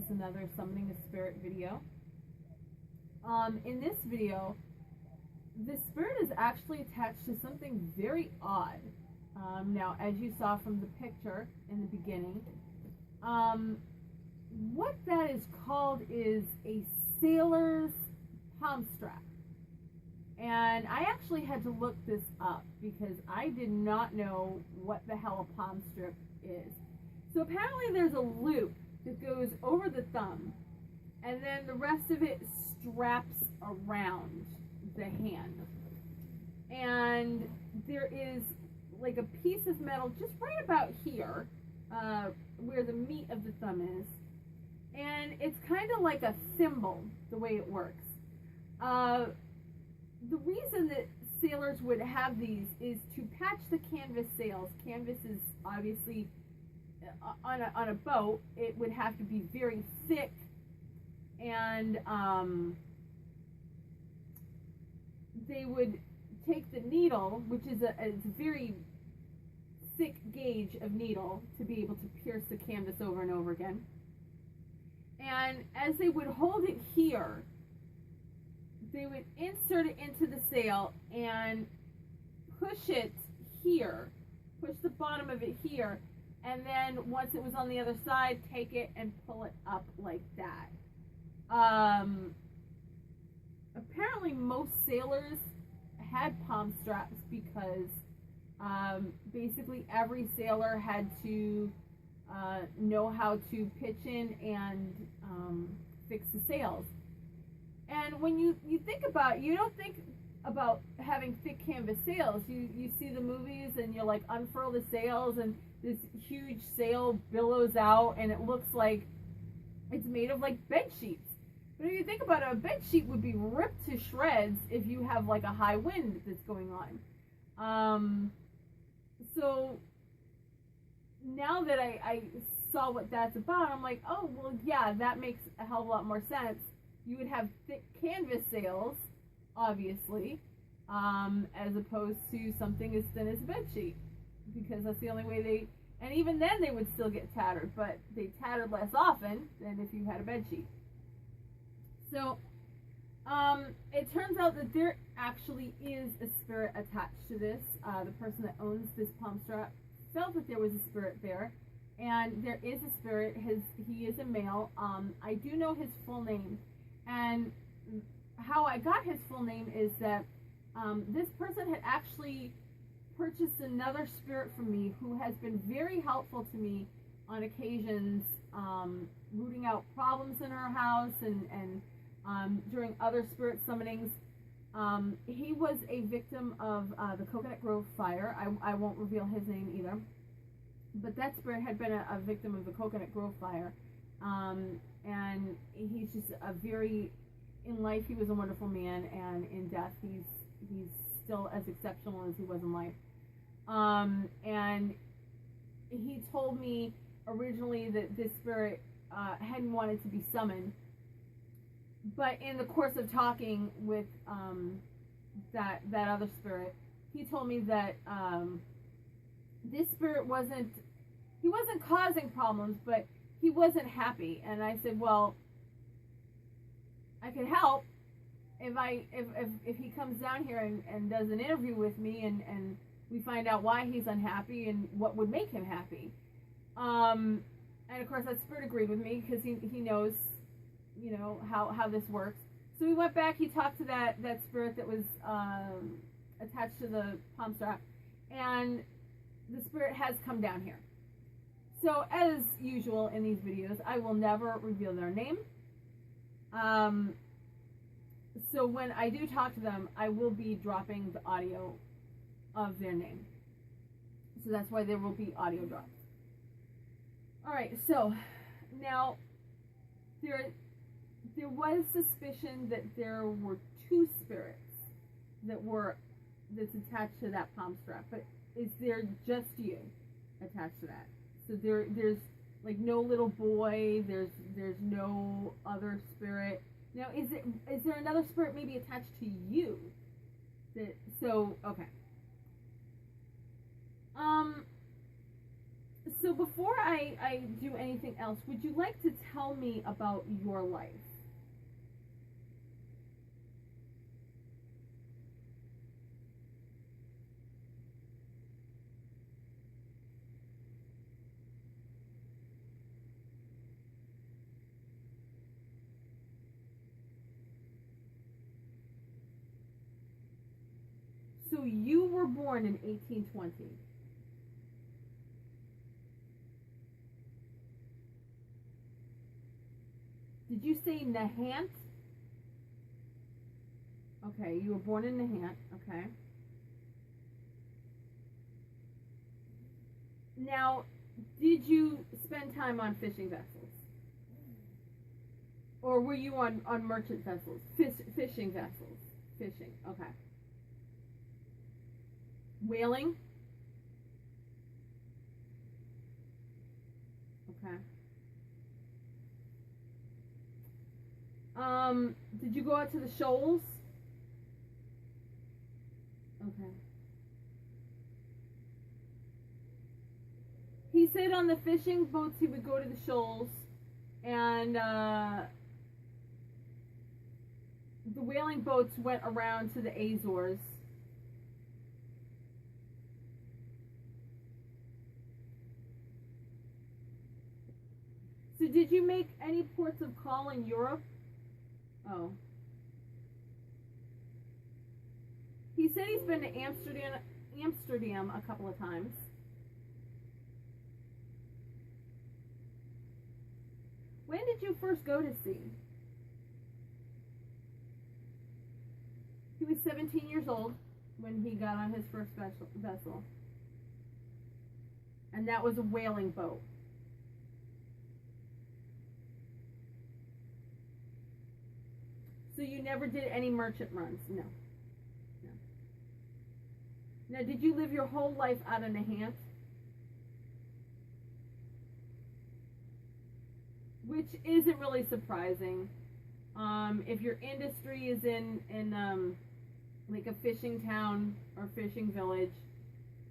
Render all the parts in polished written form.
just another Summoning a Spirit video. In this video, the spirit is actually attached to something very odd. Now, as you saw from the picture in the beginning, what that is called is a sailor's palm strap. And I actually had to look this up because I did not know what the hell a palm strip is. So apparently there's a loop that goes over the thumb, and then the rest of it straps around the hand. And there is like a piece of metal just right about here, where the meat of the thumb is. And it's kind of like a thimble, the way it works. The reason that sailors would have these is to patch the canvas sails. Canvas is obviously, on a boat, it would have to be very thick, and they would take the needle, which is a very thick gauge of needle, to be able to pierce the canvas over and over again. And as they would hold it here, they would insert it into the sail and push it here, push the bottom of it here, and then once it was on the other side, take it and pull it up like that. Apparently most sailors had palm straps because basically every sailor had to know how to pitch in and fix the sails. And when you think about it, you don't think about having thick canvas sails. You see the movies and you're like, unfurl the sails, and this huge sail billows out and it looks like it's made of like bed sheets. But if you think about it, a bed sheet would be ripped to shreds if you have like a high wind that's going on. So now that I saw what that's about, I'm like, oh, well, yeah, that makes a hell of a lot more sense. You would have thick canvas sails, obviously, as opposed to something as thin as a bed sheet, because that's the only way and even then they would still get tattered, but they tattered less often than if you had a bed sheet. So, it turns out that there actually is a spirit attached to this. The person that owns this palm strap felt that there was a spirit there, and there is a spirit. He is a male. I do know his full name, and how I got his full name is that this person had actually purchased another spirit from me who has been very helpful to me on occasions, rooting out problems in our house and during other spirit summonings. He was a victim of the Coconut Grove fire. I won't reveal his name either. But that spirit had been a victim of the Coconut Grove fire. And he's just in life he was a wonderful man, and in death he's still as exceptional as he was in life. And he told me originally that this spirit hadn't wanted to be summoned, but in the course of talking with that other spirit, he told me that this spirit wasn't causing problems, but he wasn't happy. And I said, well, I can help if he comes down here and does an interview with me, and we find out why he's unhappy and what would make him happy. And of course that spirit agreed with me because he knows, you know, how this works. So we went back, he talked to that spirit that was attached to the palm strap, and the spirit has come down here. So as usual in these videos, I will never reveal their name. So when I do talk to them, I will be dropping the audio of their name. So that's why there will be audio drops. Alright, so now there was suspicion that there were two spirits that's attached to that palm strap, but is there just you attached to that? So there's like no little boy, there's no other spirit. Now is there another spirit maybe attached to you? So before I do anything else, would you like to tell me about your life? So you were born in 1820. Did you say Nahant? Okay, you were born in Nahant. Okay. Now, did you spend time on fishing vessels? Or were you on merchant vessels? Fishing vessels. Fishing. Okay. Whaling? Okay. Did you go out to the shoals? Okay. He said on the fishing boats he would go to the shoals, and the whaling boats went around to the Azores. So did you make any ports of call in Europe? Oh. He said he's been to Amsterdam a couple of times. When did you first go to sea? He was 17 years old when he got on his first vessel. And that was a whaling boat. So you never did any merchant runs? No. No. Now, did you live your whole life out in Nahant? Which isn't really surprising. If your industry is in like a fishing town or fishing village,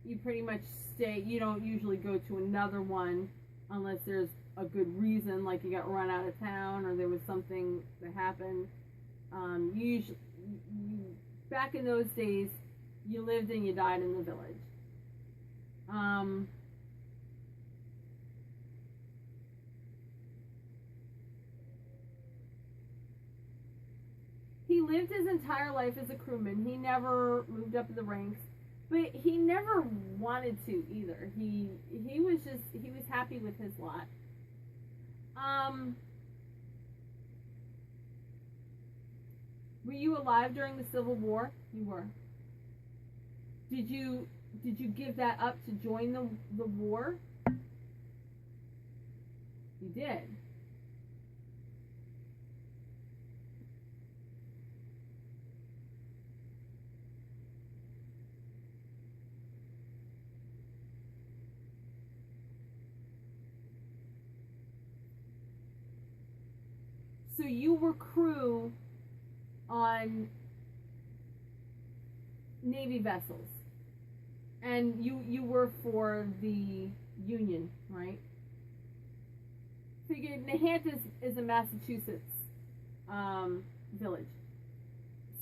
you pretty much stay. You don't usually go to another one unless there's a good reason, like you got run out of town or there was something that happened. Usually, back in those days, you lived and you died in the village. He lived his entire life as a crewman. He never moved up the ranks, but he never wanted to either. He was happy with his lot. Were you alive during the Civil War? You were. Did you give that up to join the war? You did. So you were crew on Navy vessels, and you were for the Union, right? Figured Nahant is a Massachusetts village,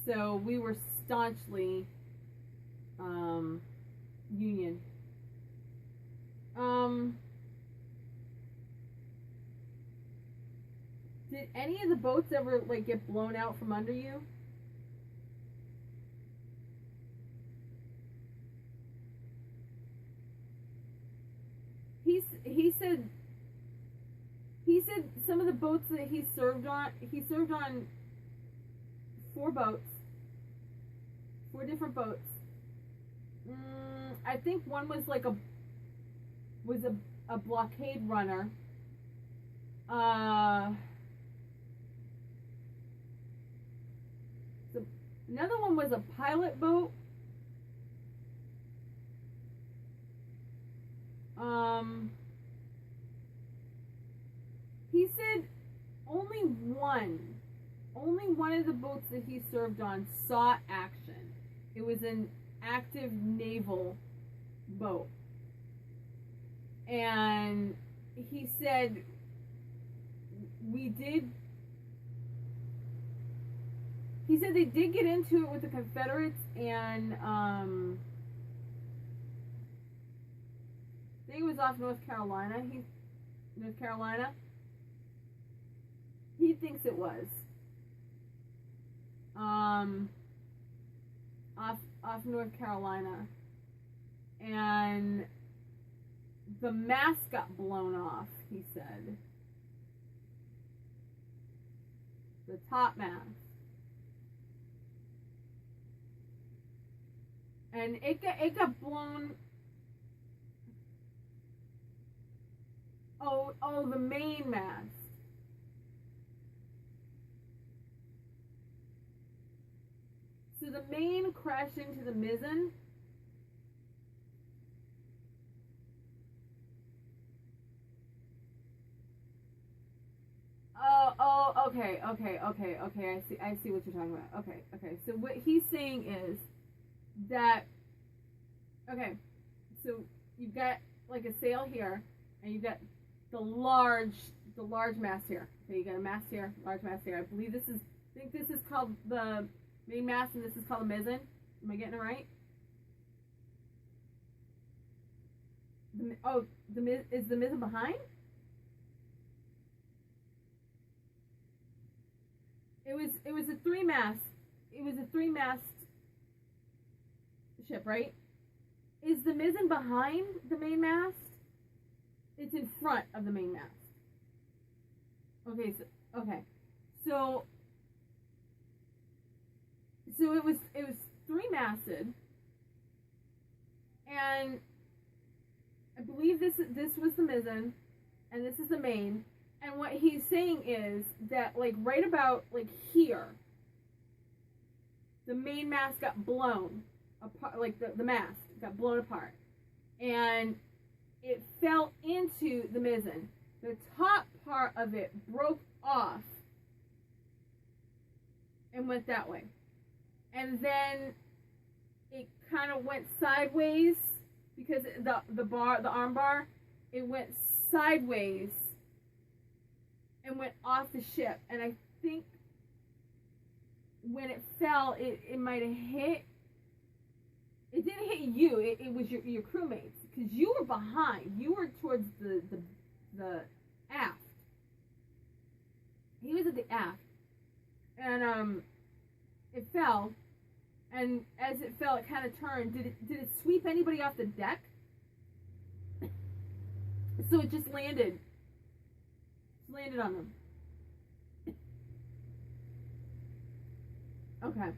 so we were staunchly Union. Did any of the boats ever like get blown out from under you? He said some of the boats that he served on 4 boats, 4 different boats. I think one was like a blockade runner. So another one was a pilot boat. He said only one of the boats that he served on saw action. It was an active naval boat. And he said, we did, he said they did get into it with the Confederates, and I think it was off North Carolina. North Carolina. He thinks it was. Off North Carolina. And the mast got blown off, he said. The top mast. And it got blown. Oh, the main mast. So the main crashed into the mizzen. Okay. I see what you're talking about. Okay. So what he's saying is that, okay, so you've got like a sail here, and you've got the large mast here. Okay, you got a mast here, large mast here. I think this is called the main mast, and this is called the mizzen. Am I getting it right? Is the mizzen behind? It was a three mast ship, right? Is the mizzen behind the main mast? It's in front of the main mast. Okay, so it was three masted, and I believe this was the mizzen, and this is the main. And what he's saying is that, like, right about, like, here, the main mast got blown apart, like, the mast got blown apart. And it fell into the mizzen. The top part of it broke off and went that way. And then it kind of went sideways, because the arm bar, it went sideways and went off the ship. And I think when it fell, it might have hit. It didn't hit you. It was your crewmates, because you were behind. You were towards the aft. He was at the aft, and it fell. And as it fell, it kind of turned. Did it sweep anybody off the deck? So it just landed. Landed on them. Okay.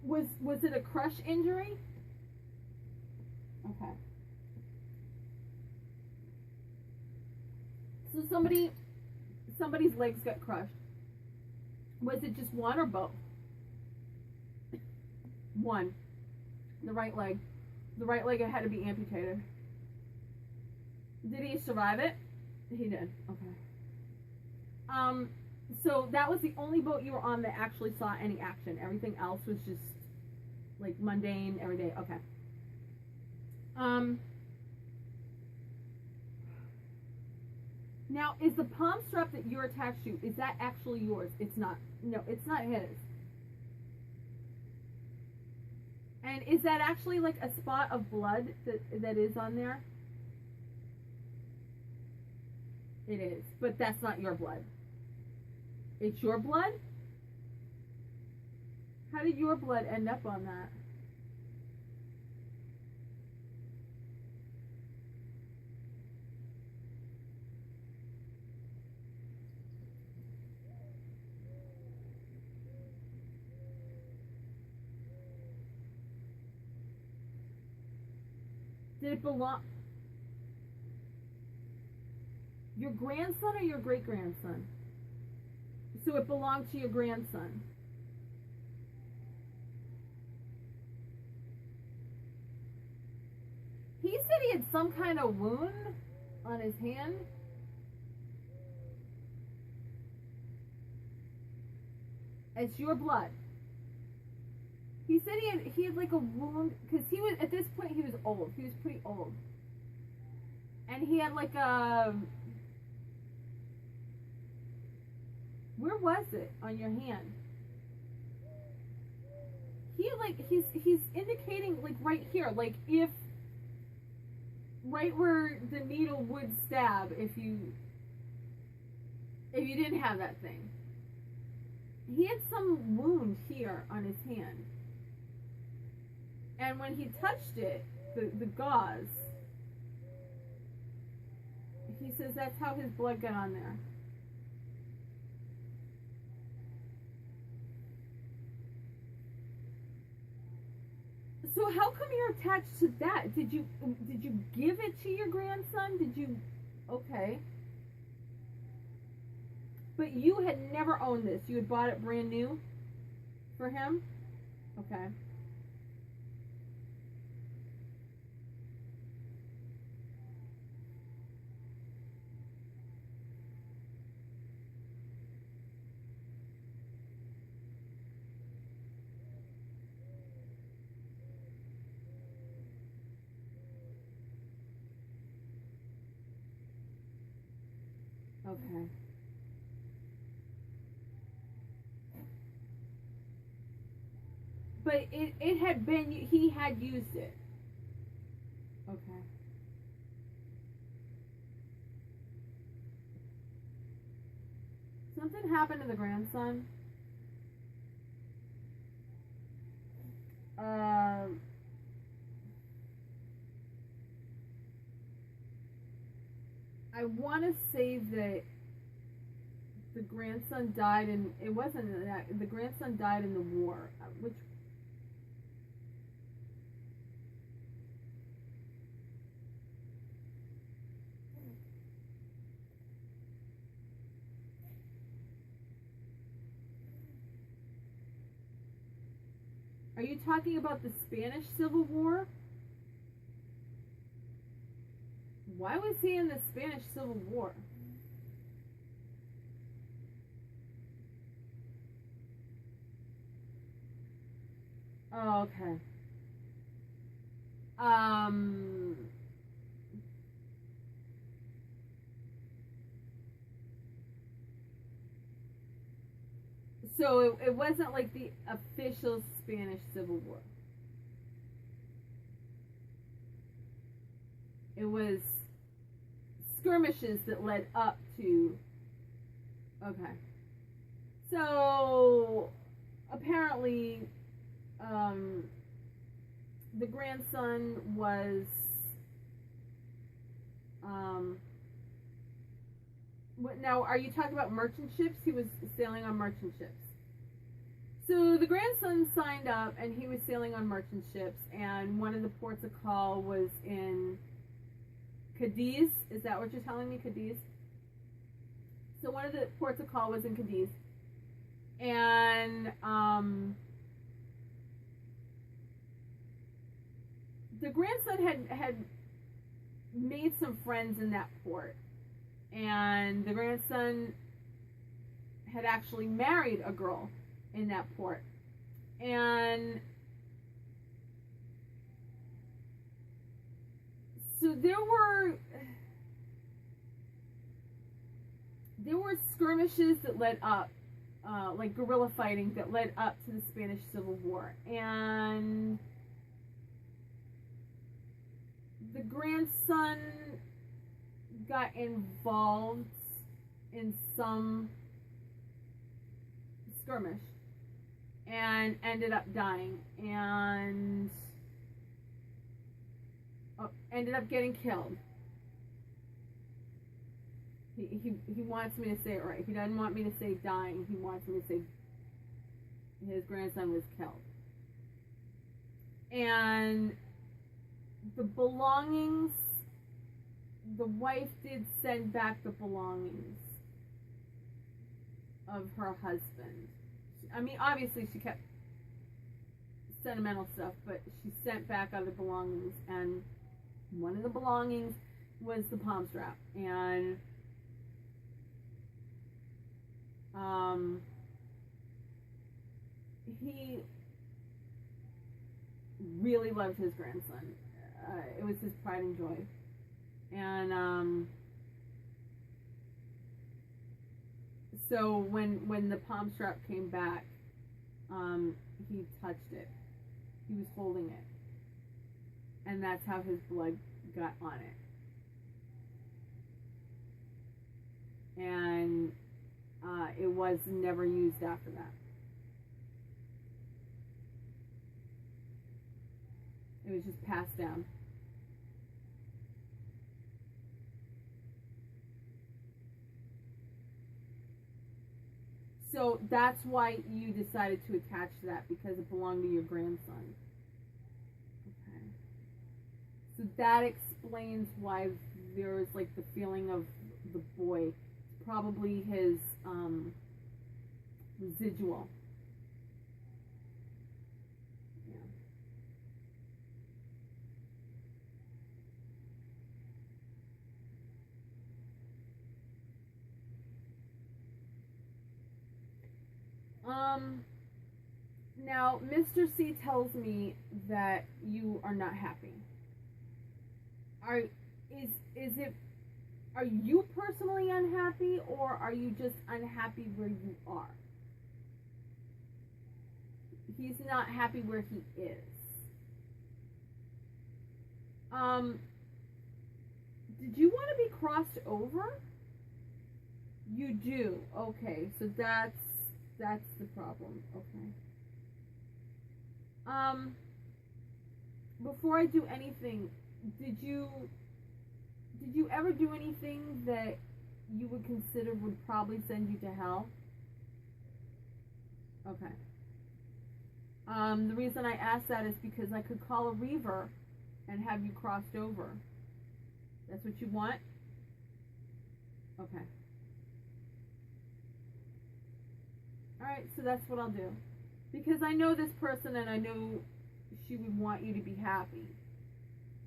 Was it a crush injury? Okay. So somebody's legs got crushed. Was it just one or both? One. The right leg. The right leg had to be amputated. Did he survive it? He did. Okay. So that was the only boat you were on that actually saw any action. Everything else was just like mundane, everyday. Okay. Now, is the palm strap that you're attached to, is that actually yours? It's not. No, it's not his. And is that actually like a spot of blood that is on there? It is, but that's not your blood. It's your blood? How did your blood end up on that? Did it belong? Your grandson or your great-grandson? So it belonged to your grandson. He said he had some kind of wound on his hand. It's your blood. He said he had like a wound, because he was, at this point he was old. He was pretty old. And he had like a, where was it on your hand? He like, he's indicating like right here, like if, right where the needle would stab if you didn't have that thing. He had some wound here on his hand. And when he touched it, the gauze, he says that's how his blood got on there. So how come you're attached to that? Did you give it to your grandson? Did you? Okay. But you had never owned this. You had bought it brand new for him? Okay. Okay. But it had been, he had used it. Okay. Something happened to the grandson. I want to say that the grandson died in, it wasn't that, the grandson died in the war, which, are you talking about the Spanish Civil War? Why was he in the Spanish Civil War? Oh, okay. So it wasn't like the official Spanish Civil War. It was skirmishes that led up to. Okay. So apparently, the grandson was. Now, are you talking about merchant ships? He was sailing on merchant ships. So the grandson signed up, and he was sailing on merchant ships, and one of the ports of call was in Cadiz. Is that what you're telling me, Cadiz? So one of the ports of call was in Cadiz, and the grandson had made some friends in that port, and the grandson had actually married a girl in that port, and so there were skirmishes that led up, like guerrilla fighting that led up to the Spanish Civil War, and the grandson got involved in some skirmish and ended up dying, and ended up getting killed. He wants me to say it right. He doesn't want me to say dying. He wants me to say his grandson was killed. And the belongings, the wife did send back the belongings of her husband. I mean, obviously she kept sentimental stuff, but she sent back other belongings, and one of the belongings was the palm strap. And he really loved his grandson. It was his pride and joy. And so when the palm strap came back, he touched it. He was holding it, and that's how his blood got on it. And it was never used after that. It was just passed down. So that's why you decided to attach that, because it belonged to your grandson. Okay. So that explains why there's like the feeling of the boy. It's probably his residual. Now, Mr. C tells me that you are not happy. Are you personally unhappy, or are you just unhappy where you are? He's not happy where he is. Did you want to be crossed over? You do. Okay, so that's the problem. Okay. Before I do anything, did you ever do anything that you would consider would probably send you to hell? Okay. The reason I asked that is because I could call a reaver and have you crossed over. That's what you want? Okay. Alright, so that's what I'll do. Because I know this person, and I know she would want you to be happy.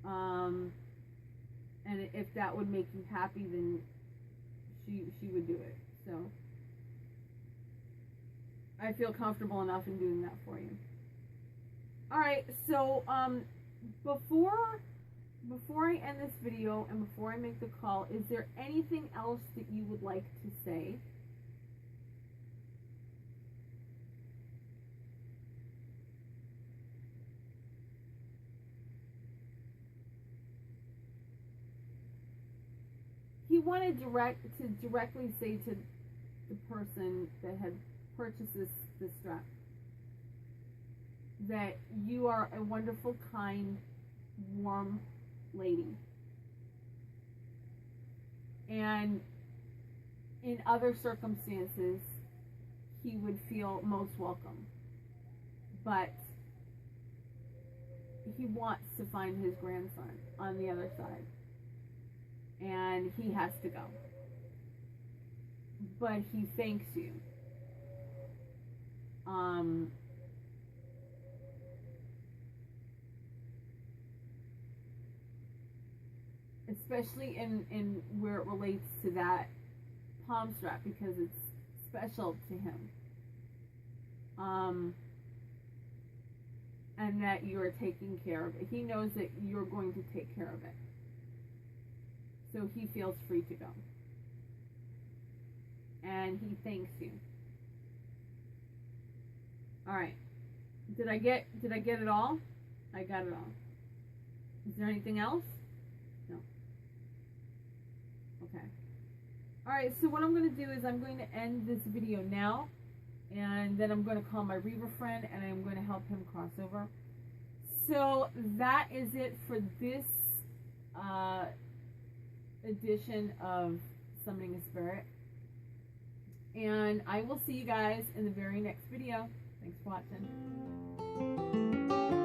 And if that would make you happy, then she would do it. So I feel comfortable enough in doing that for you. Alright, so before I end this video and before I make the call, is there anything else that you would like to say? He wanted to directly say to the person that had purchased this strap that you are a wonderful, kind, warm lady. And in other circumstances, he would feel most welcome. But he wants to find his grandson on the other side. And he has to go. But he thanks you. Especially in where it relates to that palm strap, because it's special to him. And that you're taking care of it. He knows that you're going to take care of it. So he feels free to go. And he thanks you. Alright. Did I get it all? I got it all. Is there anything else? No. Okay. Alright, so what I'm going to do is I'm going to end this video now. And then I'm going to call my Reaver friend and I'm going to help him cross over. So that is it for this edition of Summoning a Spirit. And I will see you guys in the very next video. Thanks for watching.